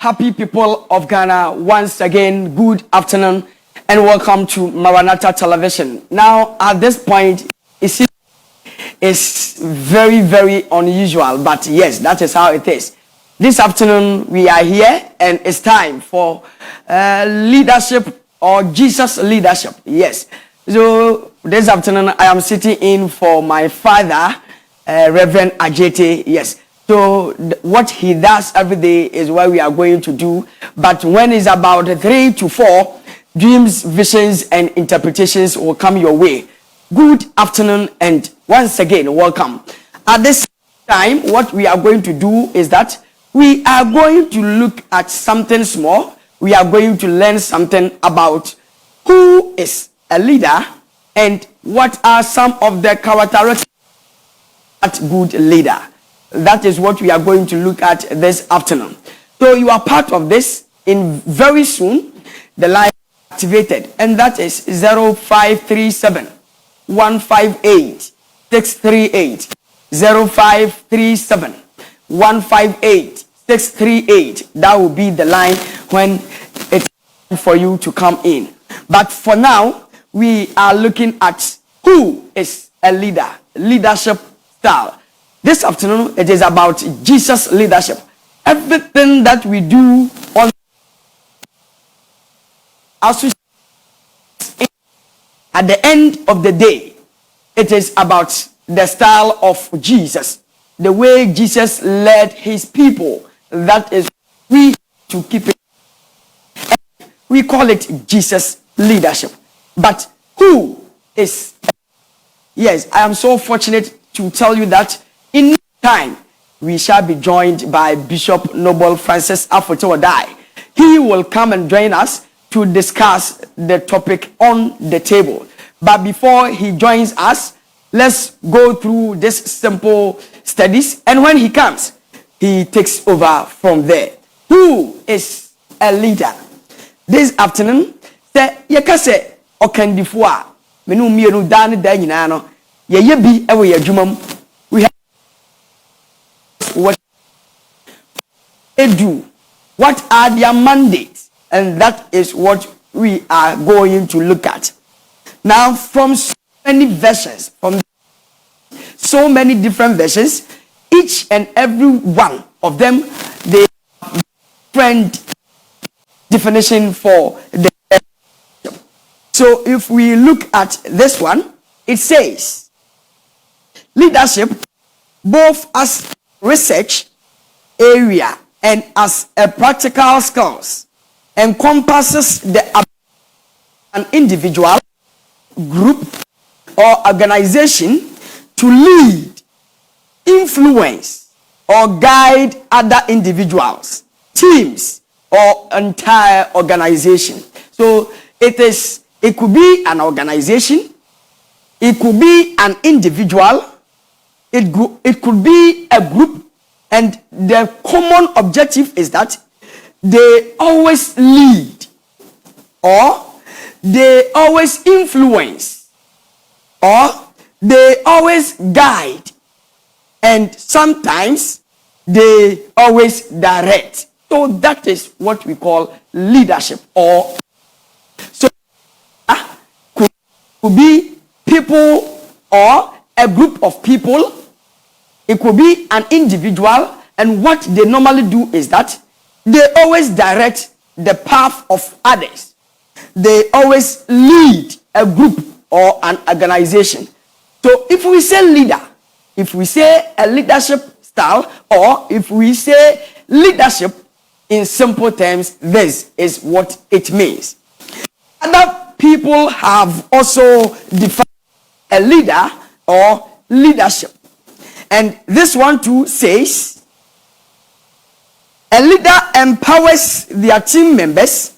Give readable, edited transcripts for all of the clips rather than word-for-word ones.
happy people of Ghana, once again, good afternoon and welcome to Maranatha Television. Now, at this point, it's very, very unusual, but yes, that is how it is. This afternoon, we are here and it's time for leadership or Jesus leadership. Yes. So, this afternoon, I am sitting in for my father, Reverend Ajete. Yes. So what he does every day is what we are going to do. But when it's about 3 to 4, dreams, visions, and interpretations will come your way. Good afternoon, and once again, welcome. At this time, what we are going to do is that we are going to look at something small. We are going to learn something about who is a leader and what are some of the characteristics of a good leader. That is what we are going to look at this afternoon. So you are part of this. In very soon, the line is activated, and that is 0537 158 638. 0537 158 638. That will be the line when it's time for you to come in. But for now, we are looking at who is a leader, leadership style. This afternoon, it is about Jesus leadership. Everything that we do on at the end of the day, it is about the style of Jesus, the way Jesus led his people. That is we to keep it. We call it Jesus leadership. But who is? Yes, I am so fortunate to tell you that in time, we shall be joined by Bishop Noble Francis Afoto-Oddai. He will come and join us to discuss the topic on the table. But before he joins us, let's go through this simple studies. And when he comes, he takes over from there. Who is a leader? This afternoon, say yekase okandifua menu mienu dan da nyina no ye bi ewe adwumam. We have what they do, what are their mandates, and that is what we are going to look at. Now, from so many versions, from so many different versions, each and every one of them, they have different definition for the. So if we look at this one, it says leadership, both as research area and as a practical skills, encompasses an individual, group, or organization to lead, influence, or guide other individuals, teams, or entire organization. So it could be an organization, it could be an individual, it could be a group, and the common objective is that they always lead, or they always influence, or they always guide, and sometimes they always direct. So that is what we call leadership. Or so could be people or a group of people. It could be an individual, and what they normally do is that they always direct the path of others. They always lead a group or an organization. So if we say leader, if we say a leadership style, or if we say leadership in simple terms, this is what it means. Other people have also defined a leader or leadership. And this one too says, a leader empowers their team members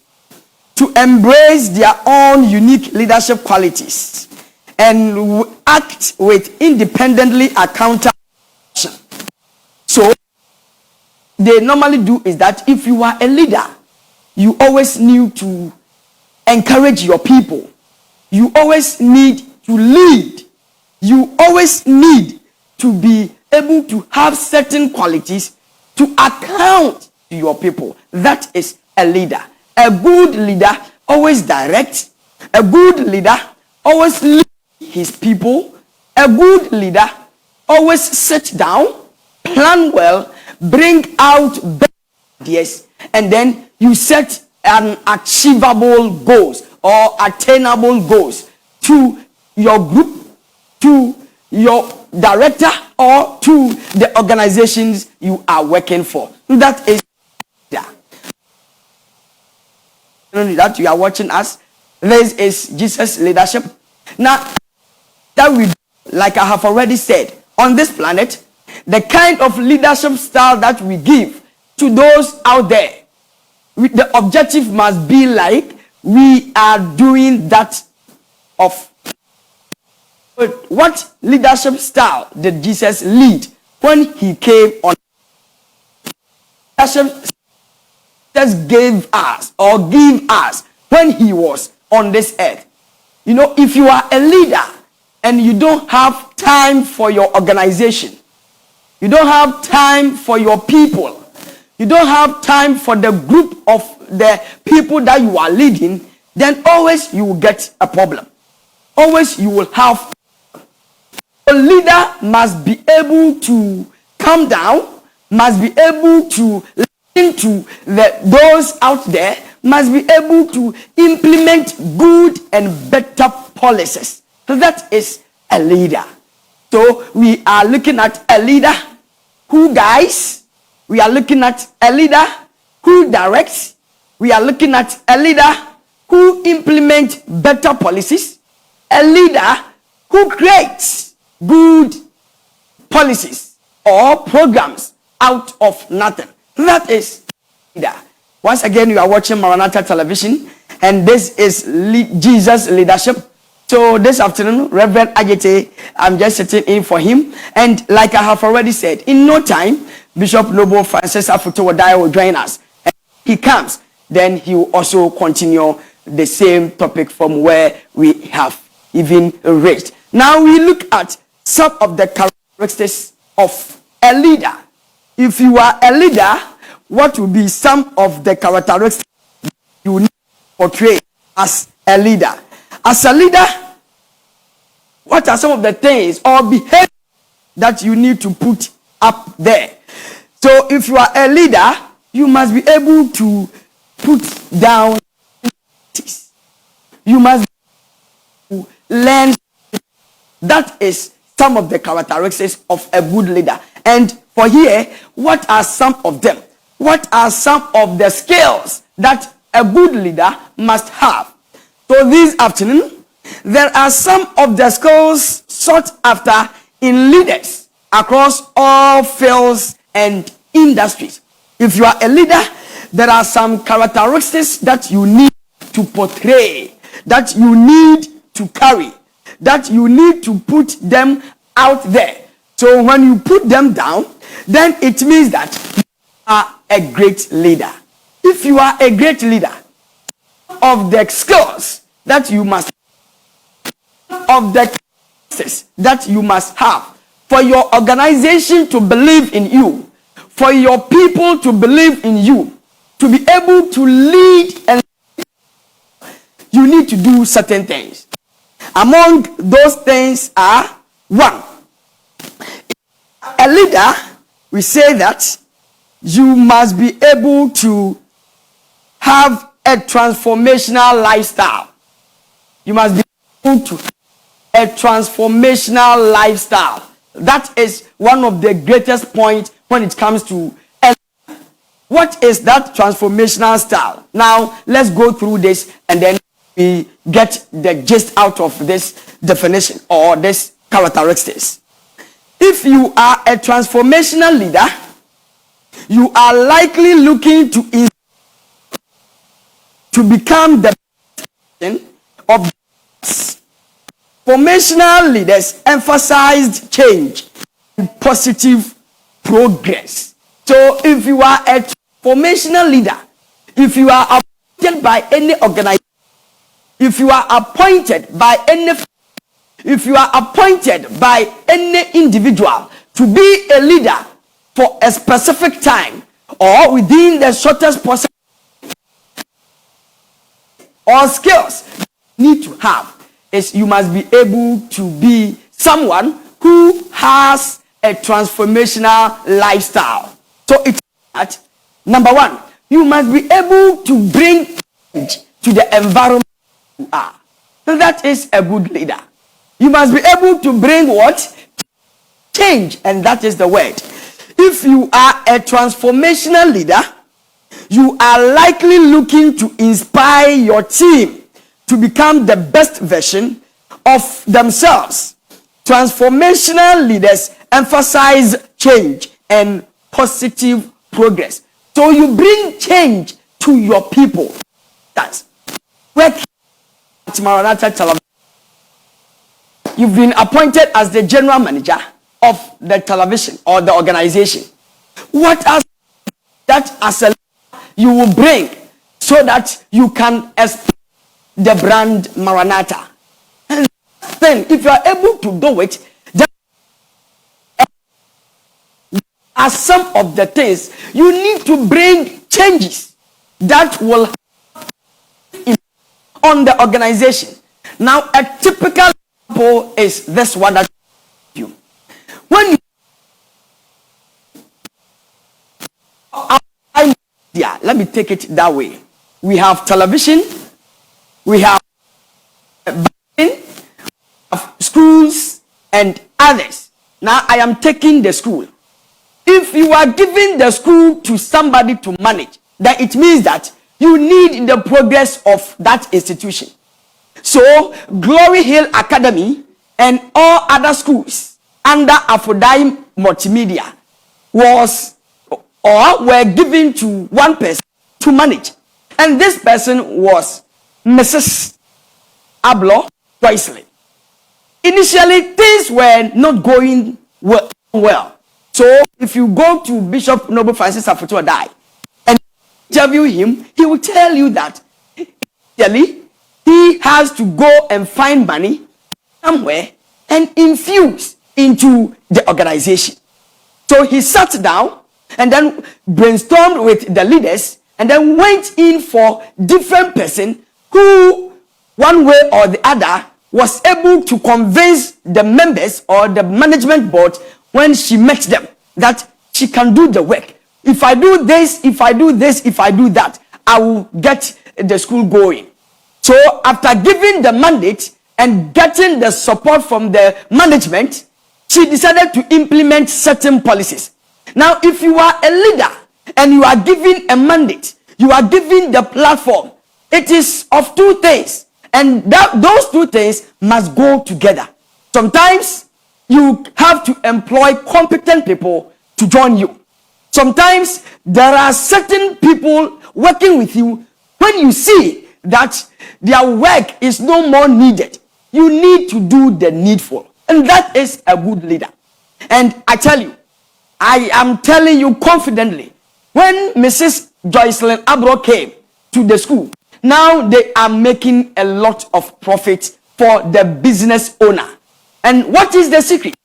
to embrace their own unique leadership qualities and act with independently accountable action. So, they normally do is that if you are a leader, you always need to encourage your people. You always need to lead. You always need to be able to have certain qualities to account to your people. That is a leader. A good leader always directs. A good leader always leads his people. A good leader always sit down, plan well, bring out better ideas, and then you set an achievable goals or attainable goals to your group, to your director, or to the organizations you are working for. That is that you are watching us. This is Jesus' leadership. Now, that we, like I have already said, on this planet, the kind of leadership style that we give to those out there, the objective must be like we are doing that of. What leadership style did Jesus lead when he came on? Leadership just gave us or give us when he was on this earth. You know, if you are a leader and you don't have time for your organization, you don't have time for your people, you don't have time for the group of the people that you are leading, then always you will get a problem. Always you will have. A leader must be able to come down, must be able to listen to those out there, must be able to implement good and better policies. So that is a leader. So we are looking at a leader who guides. We are looking at a leader who directs. We are looking at a leader who implements better policies. A leader who creates good policies or programs out of nothing. That is leader. Once again, you are watching Maranatha Television, and this is Jesus' leadership. So this afternoon, Reverend Ajete, I'm just sitting in for him. And like I have already said, in no time, Bishop Noble Francis Afutuwadai will join us. And he comes, then he will also continue the same topic from where we have even reached. Now we look at some of the characteristics of a leader. If you are a leader, what will be some of the characteristics you need to portray as a leader? As a leader, what are some of the things or behavior that you need to put up there? So if you are a leader, you must be able to put down. You must be able to learn. That is some of the characteristics of a good leader. And for here, what are some of them? What are some of the skills that a good leader must have? So this afternoon, there are some of the skills sought after in leaders across all fields and industries. If you are a leader, there are some characteristics that you need to portray, that you need to carry, that you need to put them out there. So when you put them down, then it means that you are a great leader. If you are a great leader, of the skills that you must, of the characteristics that you must have for your organization to believe in you, for your people to believe in you, to be able to lead, and you need to do certain things. Among those things are: one, a leader, we say that you must be able to have a transformational lifestyle. You must be able to have a transformational lifestyle. That is one of the greatest points when it comes to a leader. What is that transformational style? Now, let's go through this and then we get the gist out of this definition or this characteristics. If you are a transformational leader, you are likely looking to become the person of transformational leaders emphasized change and positive progress. So if you are a transformational leader, if you are appointed by any organization, if you are appointed by any, if you are appointed by any individual to be a leader for a specific time, or within the shortest possible or skills you need to have is you must be able to be someone who has a transformational lifestyle. So it's that number one, you must be able to bring change to the environment you are. And that is a good leader. You must be able to bring what? Change, and that is the word. If you are a transformational leader, you are likely looking to inspire your team to become the best version of themselves. Transformational leaders emphasize change and positive progress. So you bring change to your people. That's work at Maranatha Television. You've been appointed as the general manager of the television or the organization. What else that as a you will bring so that you can expand the brand Maranatha? And then if you are able to do it, then are some of the things you need to bring changes that will on the organization. Now a typical example is this one that you when you yeah, let me take it that way. We have television, we have schools and others. Now I am taking the school. If you are giving the school to somebody to manage, then it means that you need the progress of that institution. So Glory Hill Academy and all other schools under Aphrodite Multimedia was or were given to one person to manage, and this person was Mrs. Ablo Joycelyn. Initially things were not going well. So if you go to Bishop Noble Francis Afotu Adai and interview him, he will tell you that initially he has to go and find money somewhere and infuse into the organization. So he sat down and then brainstormed with the leaders and then went in for different person who one way or the other was able to convince the members or the management board when she met them that she can do the work. If I do this, if I do this, if I do that, I will get the school going. So after giving the mandate and getting the support from the management, she decided to implement certain policies. Now, if you are a leader and you are given a mandate, you are given the platform, it is of two things, and those two things must go together. Sometimes you have to employ competent people to join you. Sometimes there are certain people working with you. When you see that their work is no more needed, you need to do the needful, and that is a good leader. And I tell you, I am telling you confidently, when Mrs. Joycelyn Abro came to the school, now they are making a lot of profit for the business owner. And what is the secret?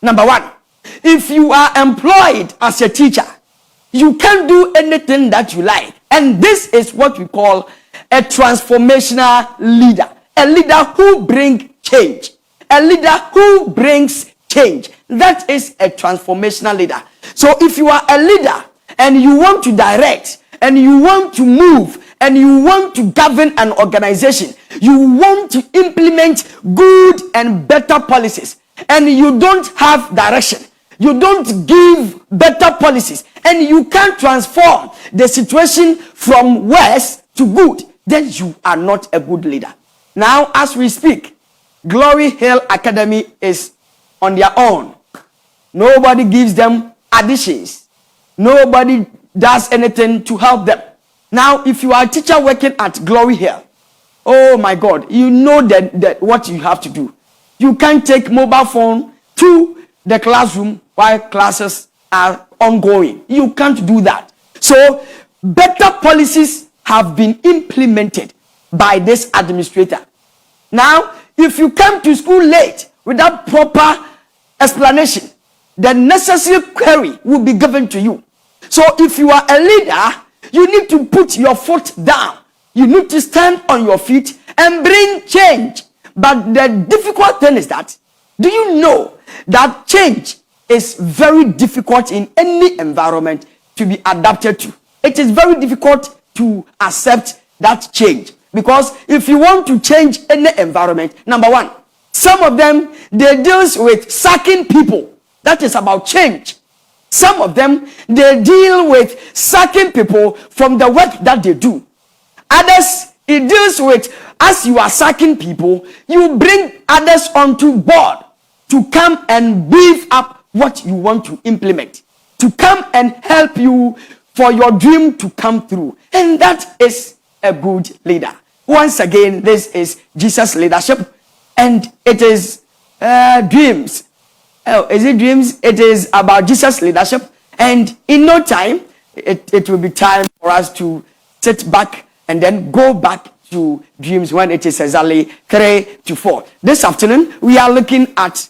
Number one, if you are employed as a teacher, you can do anything that you like. And this is what we call a transformational leader. A leader who brings change. A leader who brings change. That is a transformational leader. So if you are a leader and you want to direct and you want to move and you want to govern an organization, you want to implement good and better policies, and you don't have direction, you don't give better policies, and you can't transform the situation from worse to good, then you are not a good leader. Now, as we speak, Glory Hill Academy is on their own. Nobody gives them additions. Nobody does anything to help them. Now, if you are a teacher working at Glory Hill, oh my God, you know that what you have to do. You can't take mobile phone to the classroom while classes are ongoing. You can't do that. So, better policies have been implemented by this administrator. Now, if you come to school late without proper explanation, the necessary query will be given to you. So if you are a leader, you need to put your foot down. You need to stand on your feet and bring change. But the difficult thing is that, do you know that change is very difficult in any environment to be adapted to? It is very difficult to accept that change. Because if you want to change any environment, number one, some of them, they deal with sacking people. That is about change. Some of them, they deal with sacking people from the work that they do. Others, it deals with, as you are sacking people, you bring others onto board to come and beef up what you want to implement, to come and help you for your dream to come through. And that is a good leader. Once again, this is Jesus' leadership, and it is dreams. Oh, is it dreams? It is about Jesus' leadership, and in no time, it will be time for us to sit back and then go back to dreams when it is exactly 3 to 4. This afternoon, we are looking at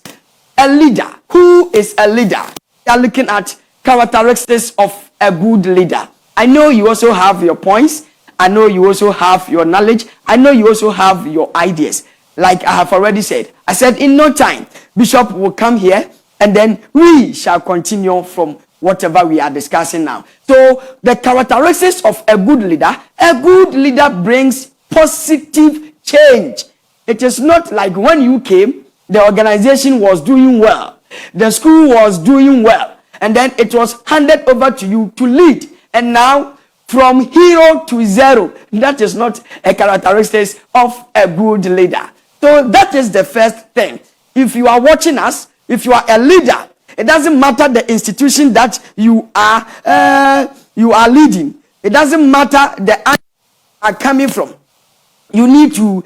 a leader. Who is a leader? We are looking at characteristics of a good leader. I know you also have your points. I know you also have your knowledge. I know you also have your ideas. Like I have already said, I said in no time, Bishop will come here and then we shall continue from whatever we are discussing now. So the characteristics of a good leader brings positive change. It is not like when you came, the organization was doing well, the school was doing well, and then it was handed over to you to lead. And now, from hero to zero, that is not a characteristic of a good leader. So that is the first thing. If you are watching us, if you are a leader, it doesn't matter the institution that you are leading. It doesn't matter the you are coming from. You need to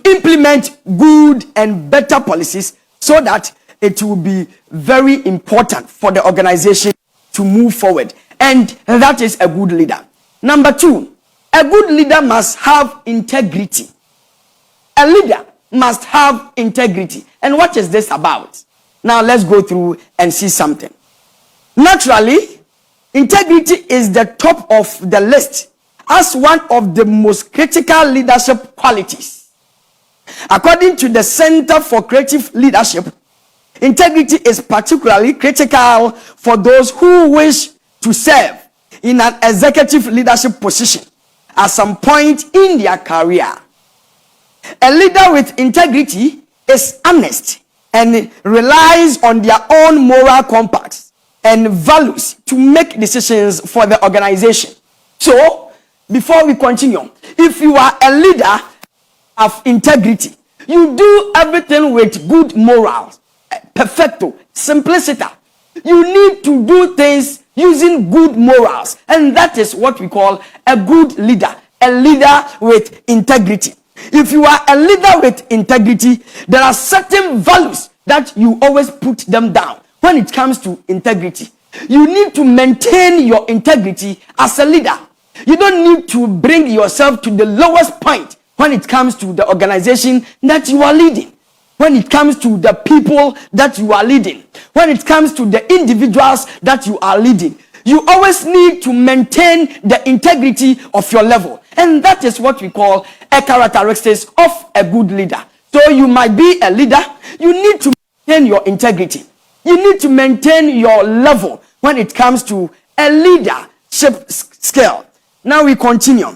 implement good and better policies so that it will be very important for the organization to move forward. And that is a good leader. Number 2, a good leader must have integrity. A leader must have integrity. And what is this about? Now let's go through and see something. Naturally, integrity is the top of the list as one of the most critical leadership qualities. According to the Center for Creative Leadership, integrity is particularly critical for those who wish to serve in an executive leadership position at some point in their career. A leader with integrity is honest and relies on their own moral compass and values to make decisions for the organization. So, before we continue, if you are a leader of integrity, you do everything with good morals, perfecto, simplicity. You need to do things using good morals, and that is what we call a good leader, a leader with integrity. If you are a leader with integrity, there are certain values that you always put them down when it comes to integrity. You need to maintain your integrity as a leader. You don't need to bring yourself to the lowest point when it comes to the organization that you are leading, when it comes to the people that you are leading, when it comes to the individuals that you are leading. You always need to maintain the integrity of your level. And that is what we call a characteristic of a good leader. So you might be a leader, you need to maintain your integrity. You need to maintain your level when it comes to a leadership skill. Now we continue.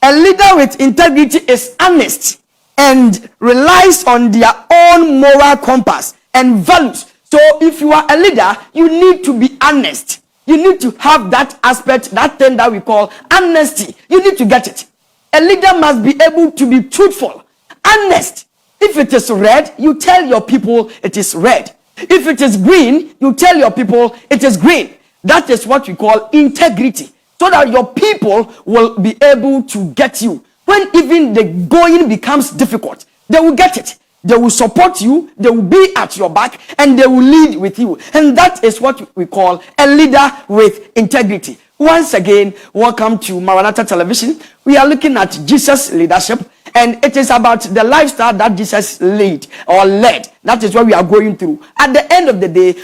A leader with integrity is honest and relies on their own moral compass and values. So if you are a leader, you need to be honest. You need to have that aspect, that thing that we call honesty. You need to get it. A leader must be able to be truthful, honest. If it is red, you tell your people it is red. If it is green, you tell your people it is green. That is what we call integrity, so that your people will be able to get you. When even the going becomes difficult, they will get it. They will support you, they will be at your back, and they will lead with you. And that is what we call a leader with integrity. Once again, welcome to Maranatha Television. We are looking at Jesus' leadership, and it is about the lifestyle that Jesus led. That is what we are going through. At the end of the day,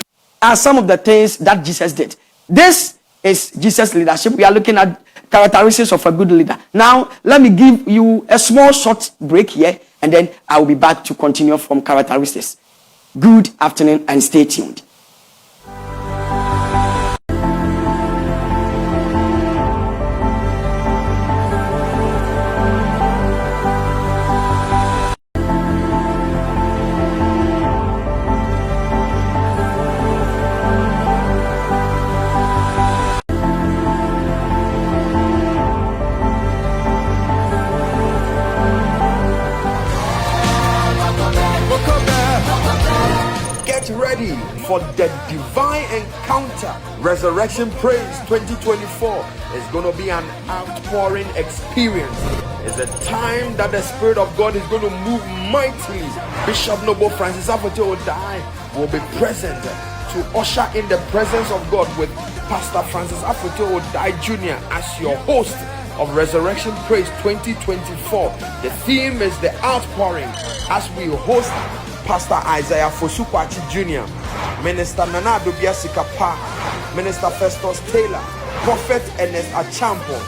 are some of the things that Jesus did. This is Jesus' leadership. We are looking at characteristics of a good leader. Now, let me give you a small short break here, and then I will be back to continue from characteristics. Good afternoon and stay tuned. Ready for the divine encounter. Resurrection Praise 2024 is going to be an outpouring experience. It's a time that the Spirit of God is going to move mightily. Bishop Noble Francis Afote Odaye will be present to usher in the presence of God with Pastor Francis Afote Odaye Jr. as your host of Resurrection Praise 2024. The theme is the outpouring as we host Pastor Isaiah Fosukwachi Jr., Minister Nana Adobia Sikapa, Minister Festus Taylor, Prophet Ernest Achampo,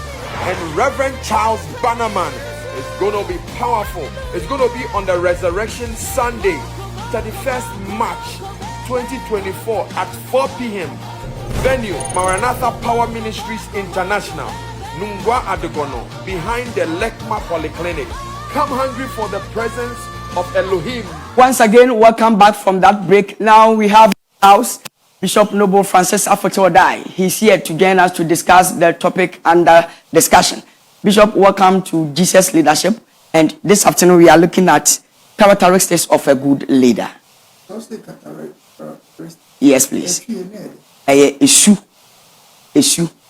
and Reverend Charles Bannerman. It's going to be powerful. It's going to be on the Resurrection Sunday, 31st March 2024 at 4 p.m. Venue, Maranatha Power Ministries International, Nungwa Adegono, behind the Lekma Polyclinic. Come hungry for the presence of Elohim. Once again, welcome back from that break. Now we have house Bishop Noble Francis Afote Odaye. He's here to join us to discuss the topic under discussion. Bishop, welcome to Jesus Leadership. And this afternoon we are looking at characteristics of a good leader. Yes, please. Issue.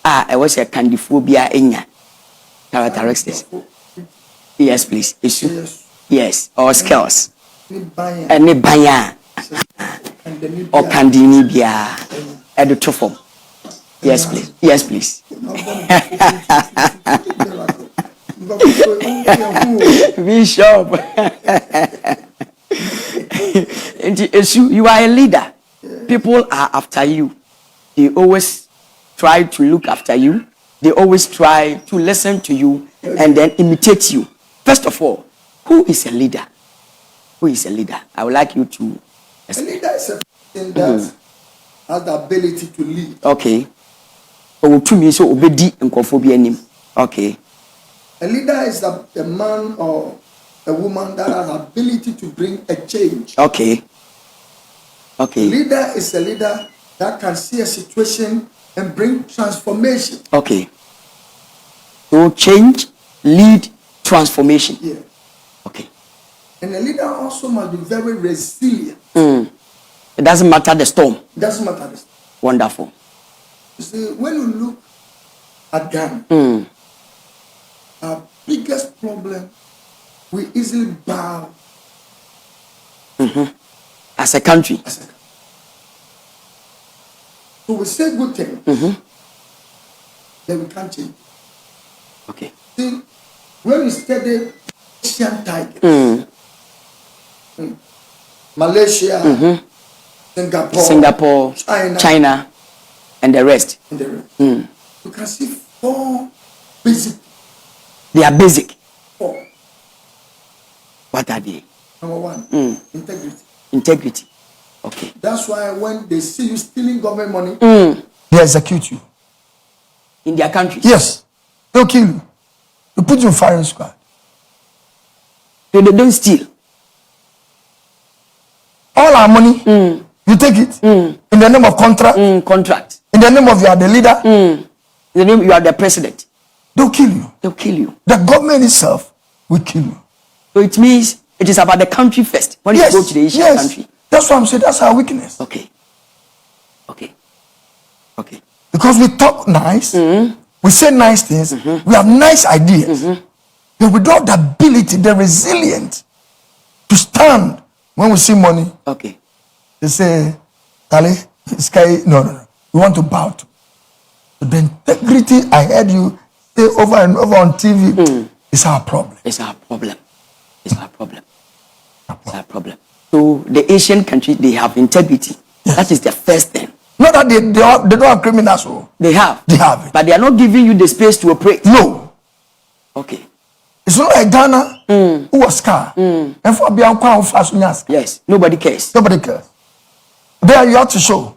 I was a candiphobia in characteristics. Yes, please. Issue. Yes, or skills. Any baya or candini bia at the form. Yes, please. Yes, please. Bishop. You are a leader. People are after you. They always try to look after you. They always try to listen to you and then imitate you. First of all, who is a leader? Who is a leader? I would like you to explain. A leader is a person that has the ability to lead. Okay. Okay. A leader is a man or a woman that has the ability to bring a change. Okay. Okay. A leader is a leader that can see a situation and bring transformation. Okay. So change, lead, transformation. Yeah. Okay. And a leader also must be very resilient. It doesn't matter the storm. It doesn't matter the storm. Wonderful. You see, when you look at Ghana, our biggest problem, we easily bow. As a country. So we say good things, then we can't change. Okay. See, when we study Asian tigers, Malaysia, Singapore, China, and the rest. You can see 4 basic. They are basic. 4. What are they? Number 1, integrity. Integrity. Okay. That's why when they see you stealing government money, they execute you. In their country? Yes. They'll kill you. They put you in firing squad. So they don't steal. All our money, you take it in the name of contract. Contract. In the name of you are the leader. In the name you are the president. They'll kill you. They'll kill you. The government itself will kill you. So it means it is about the country first. When you go to the Asian country. That's what I'm saying. That's our weakness. Okay. Okay. Okay. Because we talk nice, we say nice things, we have nice ideas, but without the ability, the resilience to stand when we see money. Okay. They say, Ali, sky, no. We want to bow to. But the integrity I heard you say over and over on TV is our problem. It's our problem. It's our problem. It's our problem. So the Asian countries, they have integrity. Yes. That is the first thing. Not that they don't have criminals. Oh. They have. They have it. But they are not giving you the space to operate. No. Okay. It's not like Ghana who was car. And for beyond fast. Yes. Nobody cares. Nobody cares. There you have to show.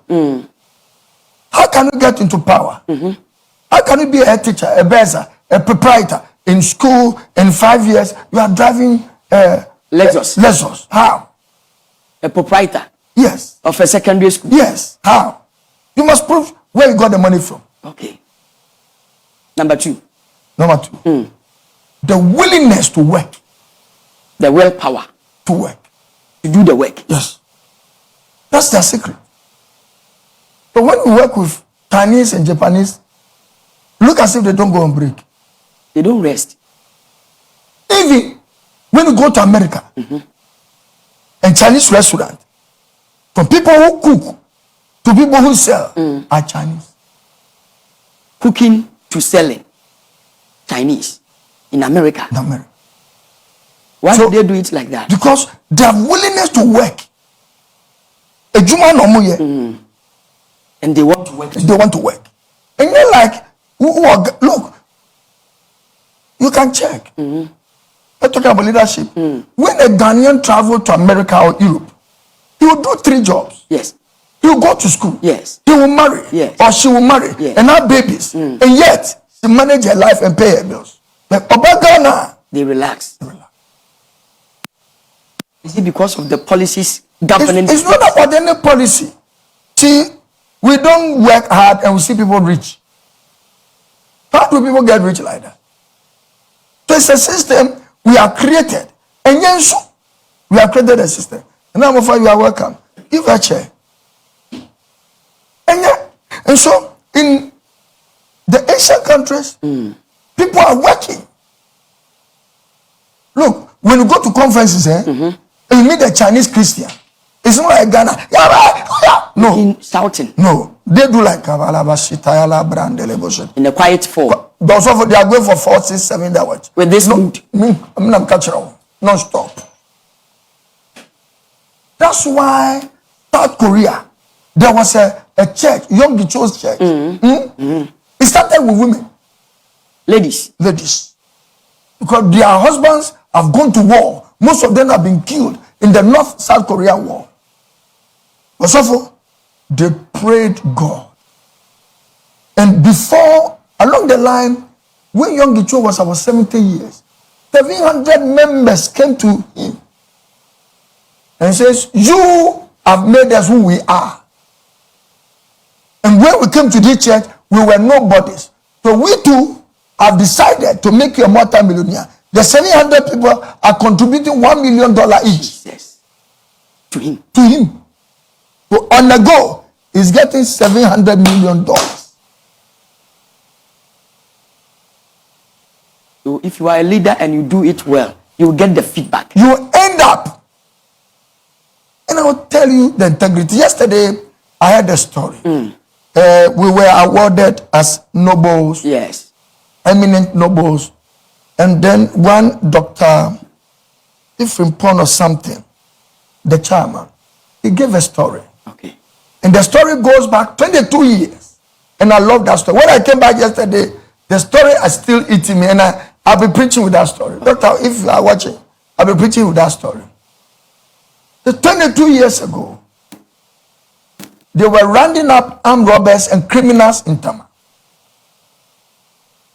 How can you get into power? How can you be a head teacher, a bezer, a proprietor in school in 5 years? You are driving Lexus. How? A proprietor Yes. of a secondary school. Yes. How? You must prove where you got the money from. Okay. Number 2. Number 2. The willingness to work. The willpower To work. to do the work. Yes. That's their secret. But when we work with Chinese and Japanese, look as if they don't go on break. They don't rest. Even when you go to America and Chinese restaurant, from people who cook to people who sell are Chinese. Cooking to selling. Chinese in America. In America. Why So- do they do it like that? Because their willingness to work. A Juma no more here. And they want to work. They want to work. And you're like, look, you can check. We're talking about leadership. When a Ghanaian travel to America or Europe, he will do 3 jobs. Yes. He will go to school. Yes. He will marry. Yes. Or she will marry. Yes. And have babies. And yet, she manage her life and pay her bills. But Oba Ghana, They relax. Is it because of the policies governing? it's not about any policy. See, we don't work hard and we see people rich. How do people get rich like that? So it's a system we are created. And yes, we have created a system. And now, you are welcome. Give her a chair. And so, in the Asian countries, people are working. Look, when you go to conferences, and you meet a Chinese Christian, it's not like Ghana. No, In shouting no. They do like in in a quiet form Those of they are going for 4, 6, 7 hours. with this mood. I'm catching non-stop. That's why South Korea, there was a church, Young Gicho's church. It started with women, Ladies, ladies. Because their husbands have gone to war. Most of them have been killed in the North South Korea war. But so they prayed God. And before, along the line, when Young Gicho was about 70 years, 700 members came to him and says, you have made us who we are. And when we came to this church, we were nobodies. So we too have decided to make you a multi-millionaire. The 700 people are contributing $1 million each yes, to him. to him. So on the go, he's getting $700 million. So if you are a leader and you do it well, you will get the feedback. You end up, and I will tell you the integrity. Yesterday, I heard a story. We were awarded as nobles, Yes. eminent nobles, and then one Dr. Ephraim Pon or something, the chairman, he gave a story. Okay. And the story goes back 22 years. And I love that story. When I came back yesterday, the story is still eating me. And I'll be preaching with that story. Doctor, if you are watching, I'll be preaching with that story. The 22 years ago, they were rounding up armed robbers and criminals in Tama.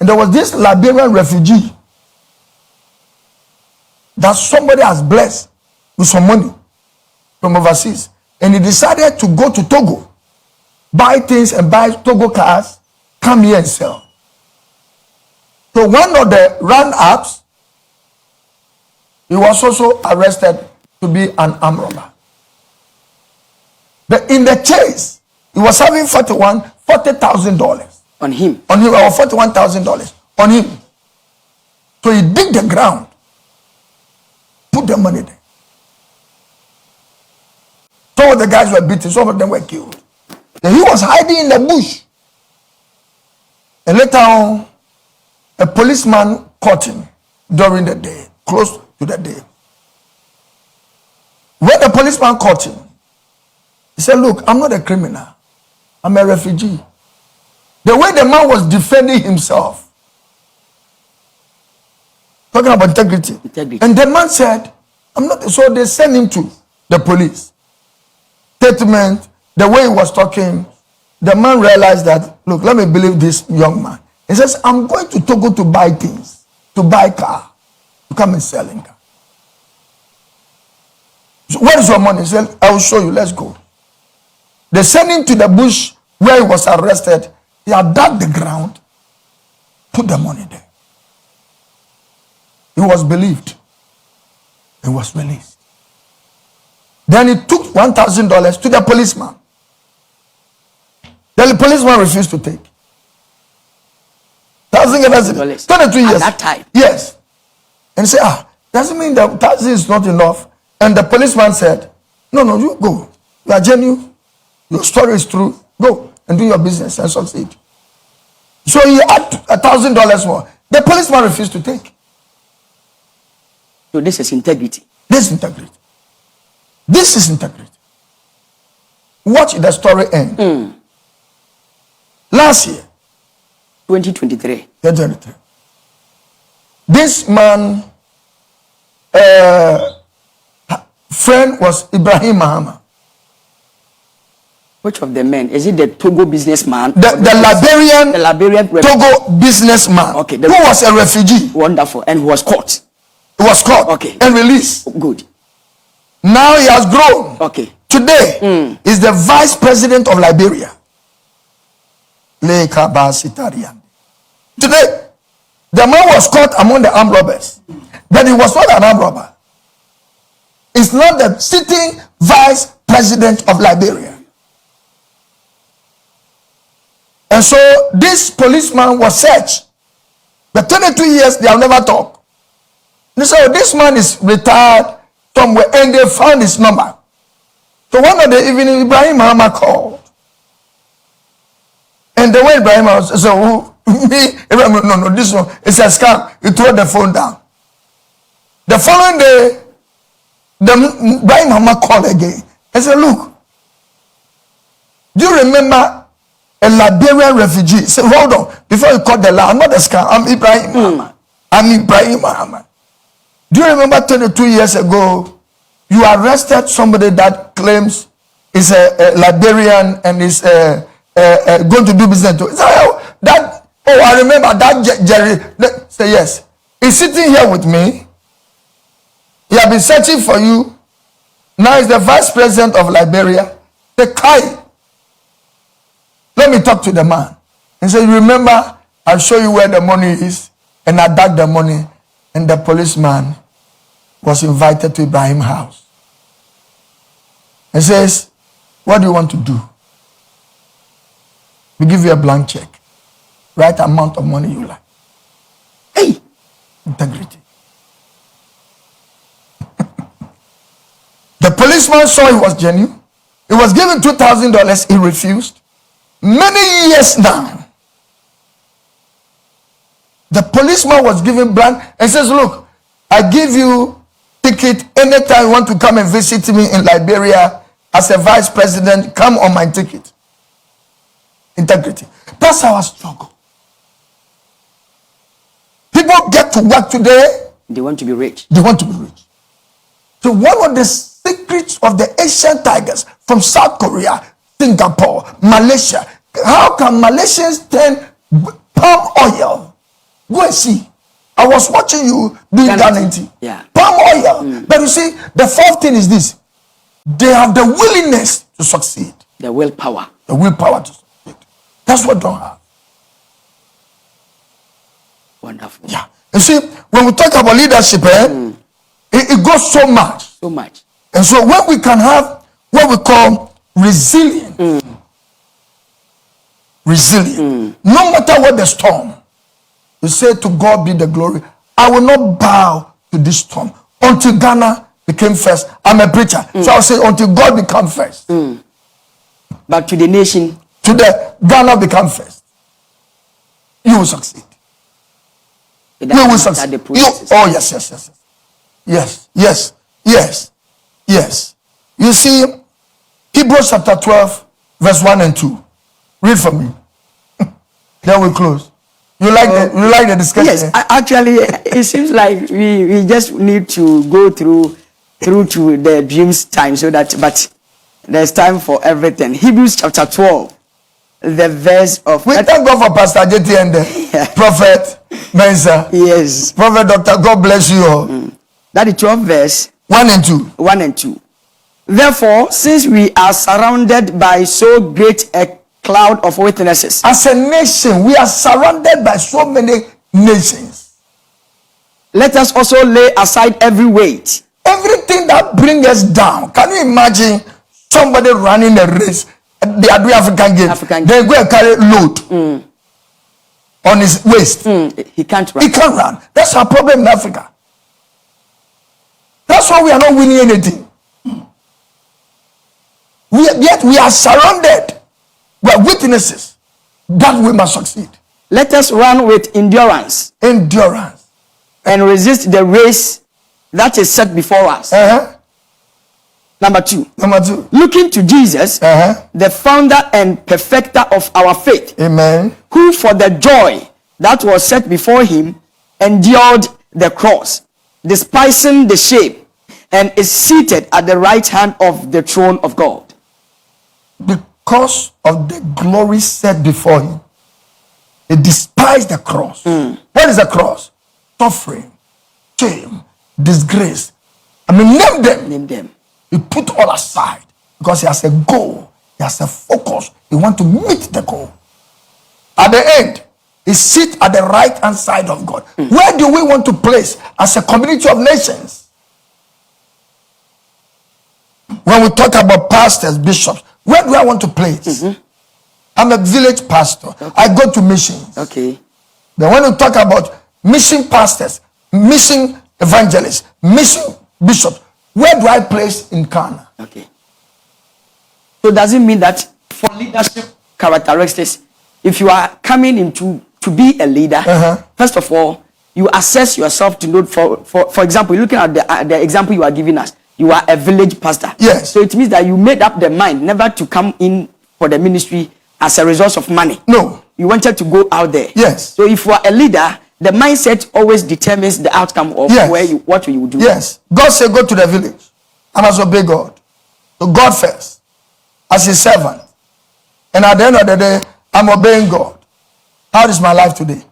And there was this Liberian refugee that somebody has blessed with some money from overseas. And he decided to go to Togo, buy things and buy Togo cars, come here and sell. So one of the run-ups, he was also arrested to be an armed robber. But in the chase, he was having $40,000 On him. on him, or $41,000 on him. So he dig the ground, put the money there. Some of the guys were beaten, some of them were killed. Then he was hiding in the bush. And later on, a policeman caught him during the day, close to the day. When the policeman caught him, he said, look, I'm not a criminal. I'm a refugee. The way the man was defending himself, talking about integrity. And the man said, I'm not. So they sent him to the police. Statement, the way he was talking, the man realized that, look, let me believe this young man. He says, I'm going to Togo to buy things, to buy car, to come and sell in car. So where is your money? He said, I will show you, let's go. They sent him to the bush where he was arrested. He had dug the ground, put the money there. He was believed. He was released. Then he took $1,000 to the policeman. The policeman refused to take. $1,000, 22 years. At that time. Yes. And he said, doesn't mean that 1,000 is not enough. And the policeman said, no, you go. You are genuine. Your story is true. Go and do your business and succeed. So he had $1,000 more. The policeman refused to take. So this is integrity. This is integrity. This is integrity. Watch the story end. Last year, 2023. This man, friend was Ibrahim Mahama. Which of the men? Is it the Togo businessman? The Liberian Togo businessman. Okay. Who was a refugee. Wonderful. And who was caught. He was caught. Okay. And released. Good. Now he has grown. Okay. Today is the vice president of Liberia. Today, the man was caught among the armed robbers. But he was not an armed robber. It's not the sitting vice president of Liberia. And so this policeman was searched. But 22 years, they have never talked. They said, this man is retired somewhere, and they found his number. So one of the evening, Ibrahim Mahama called. And the way Ibrahim was, so no, this one, it's a scam. He threw the phone down. The following day, Ibrahim Mahama called again. I said, look, do you remember a Liberian refugee? He said, hold on, before you call the law, I'm not a scam, I'm Ibrahim Mahama. I'm Ibrahim Mahama. Do you remember 22 years ago, you arrested somebody that claims is a Liberian and is going to do business to? I remember that Jerry. Say yes. He's sitting here with me. He has been searching for you. Now he's the vice president of Liberia. The Kai. Let me talk to the man. He said, remember, I'll show you where the money is. And I dug the money. And the policeman was invited to Ibrahim's house. He says, what do you want to do? We give you a blank check. Right amount of money you like. Hey! Integrity. The policeman saw he was genuine. He was given $2,000. He refused. Many years now, the policeman was given blank and says, look, I give you ticket anytime you want to come and visit me in Liberia as a vice president, come on my ticket. Integrity. That's our struggle. People get to work today. They want to be rich. They want to be rich. So one of the secrets of the Asian tigers from South Korea, Singapore, Malaysia, how can Malaysians turn palm oil? Go and see. I was watching you doing Ghanaian. Yeah. Palm oil. But you see, the fourth thing is this. They have the willingness to succeed. The willpower. The willpower to succeed. That's what don't have. Wonderful. Yeah. You see, when we talk about leadership, it goes so much. So much. And so when we can have what we call resilience. Resilient. No matter what the storm, you say to God be the glory. I will not bow to this storm until Ghana became first. I'm a preacher. So I'll say until God become first. But to the nation. To the Ghana become first. You will succeed. You will succeed. Oh yes. You see, Hebrews chapter 12, verse 1 and 2. Read for me. Then we close. You like the discussion? Yes, actually, it seems like we just need to go through to the dreams time, so that, but there's time for everything. Hebrews chapter 12, the verse of. We thank God for Pastor JT and the Prophet Mensa. Yes. Prophet Doctor, God bless you all. That is 12 verse 1 and 2. 1 and 2. Therefore, since we are surrounded by so great a cloud of witnesses, As a nation, we are surrounded by so many nations. let us also lay aside every weight. Everything that brings us down. Can you imagine somebody running a race? They are doing African Games. They go and carry load on his waist. He can't run. He can't run. That's our problem in Africa. That's why we are not winning anything. Yet we are surrounded by witnesses that we must succeed. Let us run with endurance Endurance. and resist the race that is set before us. Number 2. Number 2. Looking to Jesus, the founder and perfecter of our faith, Amen. who for the joy that was set before him endured the cross, despising the shame, and is seated at the right hand of the throne of God. Because of the glory set before him, he despised the cross. What is the cross? Suffering, shame, disgrace. Name them. Name them. He put all aside because he has a goal. He has a focus. He wants to meet the goal. At the end, he sits at the right hand side of God. Where do we want to place as a community of nations? When we talk about pastors, bishops, where do I want to place? I'm a village pastor. Okay. I go to missions. Okay. Then when we talk about mission pastors, mission evangelists, mission bishops, where do I place in Ghana? Okay. So does it mean that for leadership characteristics, if you are coming into to be a leader, first of all, you assess yourself to know. For example, looking at the example you are giving us, you are a village pastor. Yes. So it means that you made up the mind never to come in for the ministry as a result of money. No. You wanted to go out there. Yes. So if you are a leader, the mindset always determines the outcome of what you do. Yes. God said, go to the village. I must obey God. So God first, as his servant. And at the end of the day, I'm obeying God. How is my life today?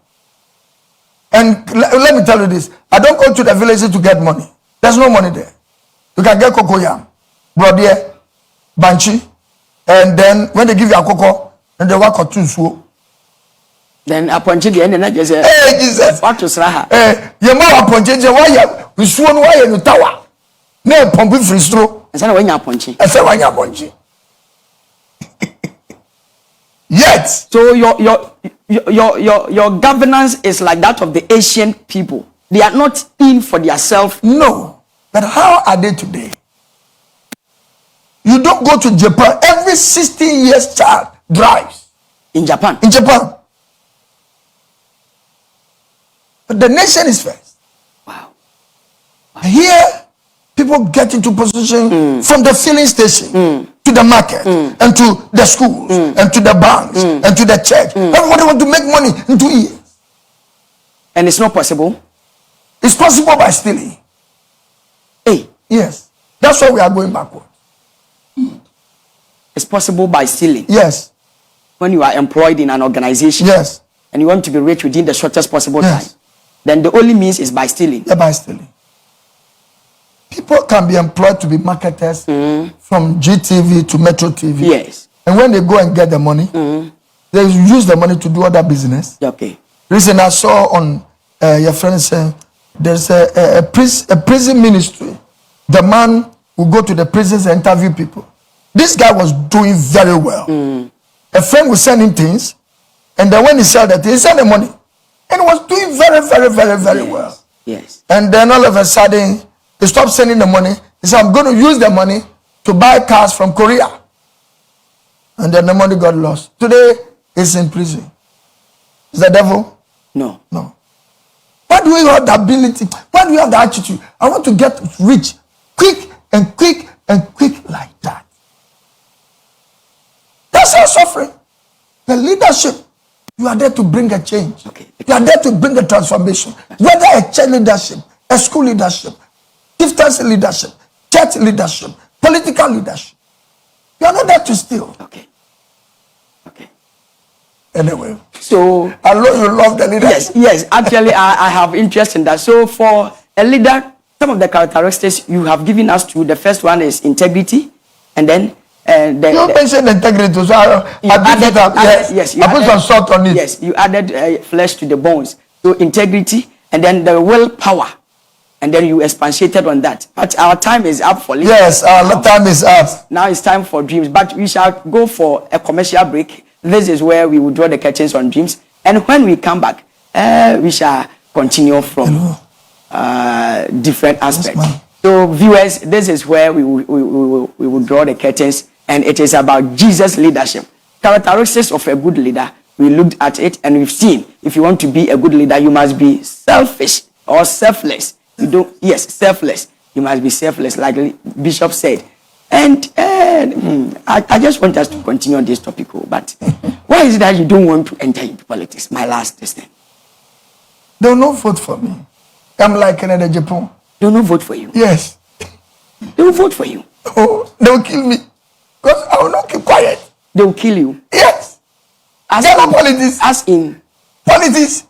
And let me tell you this. I don't go to the villages to get money. There's no money there. You can get cocoyam, brodier, banchi, and then when they give you a cocoa, and they work on two so. Then upon the end, and just say, hey, Jesus. What to Sraha? Hey, your mother upon change, why you swan, why you tower? No pumping free straw. And so when you're punching. I said, why you're punching. Yet. So your governance is like that of the ancient people. They are not in for themselves. No. But how are they today? You don't go to Japan. Every 16 years child drives. In Japan. In Japan. But the nation is first. Wow. Here, people get into position from the filling station to the market and to the schools and to the banks and to the church. Everybody want to make money in 2 years. And it's not possible. It's possible by stealing. Hey. Yes. That's why we are going backward. It's possible by stealing. Yes. When you are employed in an organization. Yes. And you want to be rich within the shortest possible yes. time. Then the only means is by stealing. Yeah, by stealing. People can be employed to be marketers from GTV to Metro TV. Yes. And when they go and get the money, they use the money to do other business. Okay. Recently, I saw on your friend saying there's a prison ministry. The man will go to the prisons and interview people. This guy was doing very well. A friend will send him things, and then when he sell that, he send the money. And he was doing very well. Yes. And then all of a sudden, he stopped sending the money. He said, I'm going to use the money to buy cars from Korea. And then the money got lost. Today, he's in prison. Is the devil? No. No. Why do we have the ability? Why do we have the attitude? I want to get rich quick and quick like that. That's our suffering. The leadership, you are there to bring a change. Okay. You are there to bring a transformation. Whether a church leadership, a school leadership, chieftaincy leadership, church leadership, political leadership. You are not there to steal. Okay. Okay. Anyway. So I know you love the leadership. yes. Actually, I have interest in that. So for a leader, some of the characteristics you have given us to, the first one is integrity, and then You mentioned integrity, so I put some salt on it. Yes, you added flesh to the bones. So integrity, and then the willpower, and then you expatiated on that. But our time is up for listening. Yes, our time is up. Now it's time for dreams, but we shall go for a commercial break. This is where we will draw the curtains on dreams, and when we come back, we shall continue from different aspects. Yes, so viewers, this is where we will draw the curtains, and it is about Jesus' leadership. Characteristics of a good leader. We looked at it and we've seen, if you want to be a good leader, you must be selfish or selfless. Selfless. You must be selfless, like Bishop said. And I just want us to continue on this topic. But why is it that you don't want to enter into politics? My last question. They will not vote for me. I'm like Canada, Japan. They will not vote for you? Yes. They will vote for you? Oh, they will kill me. Because I will not keep quiet. They will kill you? Yes. As politics. As in? Politics.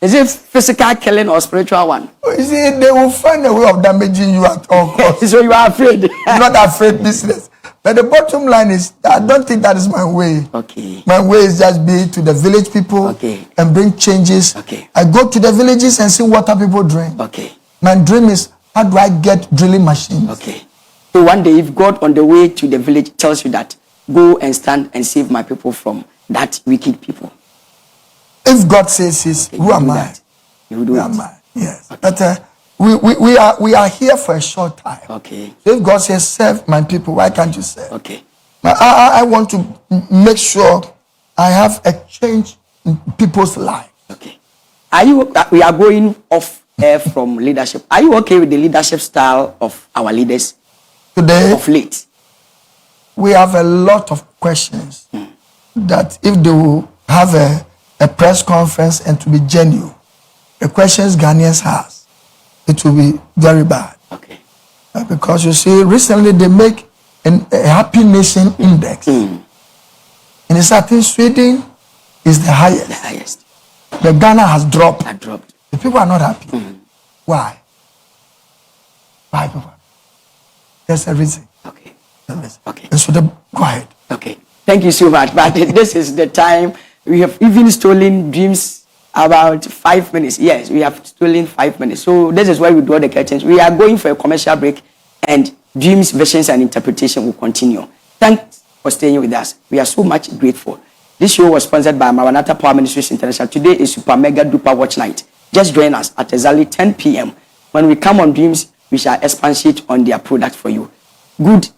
Is it physical killing or spiritual one? You see, they will find a way of damaging you at all costs. So you are afraid? I'm not afraid business. But the bottom line is, I don't think that is my way. Okay. My way is just be to the village people and bring changes. Okay. I go to the villages and see water people drink. Okay. My dream is, how do I get drilling machines? Okay. So one day, if God on the way to the village tells you that, go and stand and save my people from that wicked people. If God says this, who am I? You will do who am I? Yes. Okay. But we are here for a short time. Okay. So if God says, serve my people, why can't you serve? Okay. I want to make sure I have a change in people's lives. Okay. We are going off air from leadership. Are you okay with the leadership style of our leaders today? Of late. We have a lot of questions that if they will have a press conference and to be genuine, the questions Ghanaians have, it will be very bad. Okay. Because you see, recently they make a happy nation index. And it's I think Sweden is the highest. The highest. The Ghana has dropped. The people are not happy. Why? Why people? There's a reason. Okay. Okay. And so they go ahead. Okay. Thank you so much. But this is the time. We have even stolen dreams about 5 minutes. Yes, we have stolen 5 minutes. So this is where we draw the curtains. We are going for a commercial break, and dreams, visions, and interpretation will continue. Thanks for staying with us. We are so much grateful. This show was sponsored by Maranatha Power Ministries International. Today is Super Mega Duper Watch Night. Just join us at exactly 10 p.m. When we come on Dreams, we shall expatiate on their product for you. Good